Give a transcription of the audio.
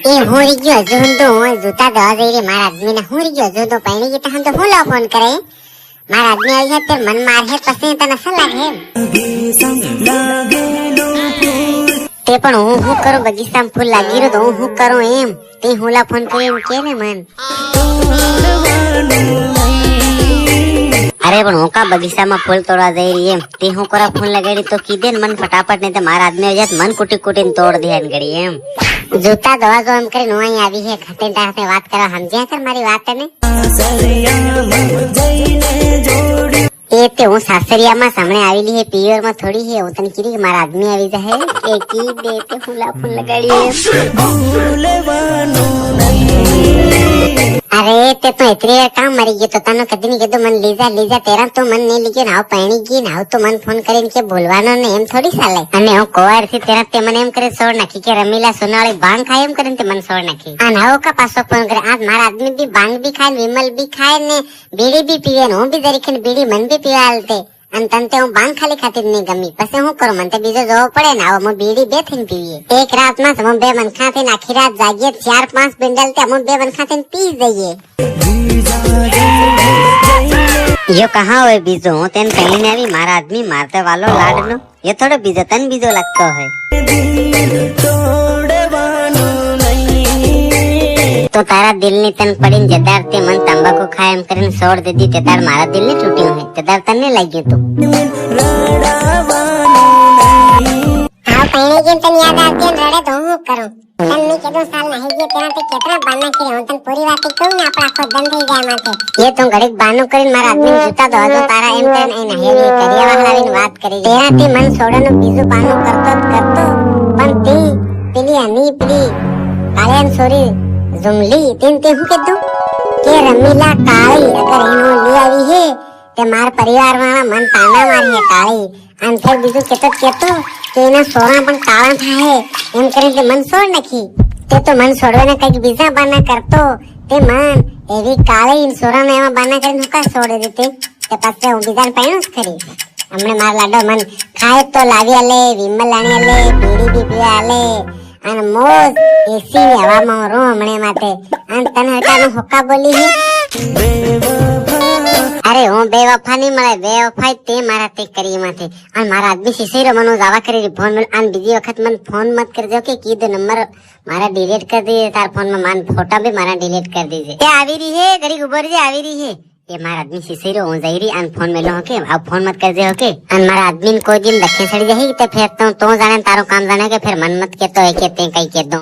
એ હું રી ગયો હજુ તો હું જૂતા દવા જઈ રે મારા આદમી ને હું રી ગયો હજુ તો પાણી ગીતા હમ તો હું લો ફોન કરે મારા આદમી આવી છે તે મન માર હે પછી તને સલાહ હે તે પણ હું કરું બગીચામાં ફૂલ લાગી રહ્યો તો હું કરું એમ તે હું લા ફોન કરી એમ કે ને મન અરે પણ હું કા બગીચામાં ફૂલ તોડવા જઈ રહી એમ તે હું કરા ફોન લગાડી તો કીધે ને મન ફટાફટ ને મારા આદમી આવી જાય મન કુટી કુટીને તોડ દે ઘડી એમ જૂતા દવા જો એમ કરીને હું અહીં આવી છે ખટેન તારે વાત કરવા સમજ્યા કર મારી વાત ને એ તે હું સાસરિયામાં સામે આવેલી હે પિયર માં થોડી હે હું તને કીધી કે મારા આદમી આવી જાય એ કી દે તે ફૂલા ફૂલ લગાડી અરે તે તો એટલી કામ મરી ગયો તો તને કદી ની કીધું મને લીજા તેરા તો મન નહીં લીધું ને આવ પાણી ગઈ ને આવ તો મન ફોન કરીને કે બોલવાનો ને એમ થોડી ચાલે અને હું કોવાર થી તેરા તે મને એમ કરે સોડ નાખી કે રમીલા સોનાળી ભાંગ ખાય એમ કરીને તે મને સોડ નાખી આ નાવો કા પાછો ફોન કરે આજ મારા આદમી બી ભાંગ બી ખાય વિમલ બી ખાય ને બીડી બી પીવે ને હું બી જરીકે બીડી મન બી પીવા હાલતે અને તને હું ભાંગ ખાલી ખાતી જ નહીં ગમી પછી હું કરું મને તો બીજો જોવો પડે ને આવો બીડી બે થઈને પીવીએ એક રાત માં અમે બે મનખા થઈને આખી રાત જાગીએ 4-5 બિંડલ તે અમે બે મનખા થઈને પી જઈએ यो कहाँ हुए बीजो हूँ तेन कहीं ने भी मारा आदमी मारते वालो लाडनो ये थोड़े बीजो तन बीजो लगता है तो तारा दिल ने तन पड़ी जदार ते मन तंबाकू खाए एम કરીને છોડ દીધી તે તાર મારા દિલ ને તૂટ્યું હે તે તાર તને લાગ્યું તું આ પાણી જેમ તને યાદ આવતી ને રડે તો હું કરું તને કીધું સાલ નહીં ગયો તેના તે કેટલા બાના કરે હું તને પૂરી વાત કહું ને આપણા આખો દન થઈ જાય માથે એ તું ઘડીક બાનું કરીને મારા આદમી જૂતા દો તો તારા એમ કરીને એ નહીં કરિયા વાળાવીને વાત કરી તેનાથી મન છોડવાનું બીજું બાનું કરતો પણ તે પેલી અની પેલી કાળિયાન છોરી ઝુમલી તેન તે હું કીધું કે રમીલા કાળી અગર એનો લઈ આવી હે તે માર પરિવાર વાળા મન તાના મારી હે કાળી અને ફેર બીજું કેતો કે એના સોરા પણ કાળા થાય એમ કરીને મન છોડ નાખી તે તો મન છોડવાના કઈક બીજા બાના કરતો તે મન એવી કાળી સોરાને એમાં બાના કરીને હુકા છોડી દીધી તે પછી હું બીજાને પાણું જ ખરી હમણે માર લાડો મન ખાય તો લાવી આલે વિમલ લાણી આલે બીડી બી પીવા આલે અને મોજ એસી ની હવામાં રહું હમણે માટે અને તને હટાનું હોકા બોલી હે અરે હું બેવફા નહીં મળે બેવફાઈ તે મારા તે કરી માંથી અને મારા આદમી શિશિરો મને જાવા કરી ફોન અને બીજી વખત મને ફોન મત કરજો કે કીધું નંબર મારા ડિલીટ કરી દીધે તાર ફોન માં માન ફોટા બી મારા ડિલીટ કરી દીધે તે આવી રહી હે ઘડી ઉભો રહી આવી રહી હે એ મારા આદમી શિશિરો હું જઈ રહી અને ફોન મેલો હકે આ ફોન મત કરજે હકે અને મારા આદમી ને કોઈ દિન લખે સડી જાય તો ફેર તો જાણે તારું કામ જાણે કે ફેર મન મત કેતો હે કે તે કઈ કે દો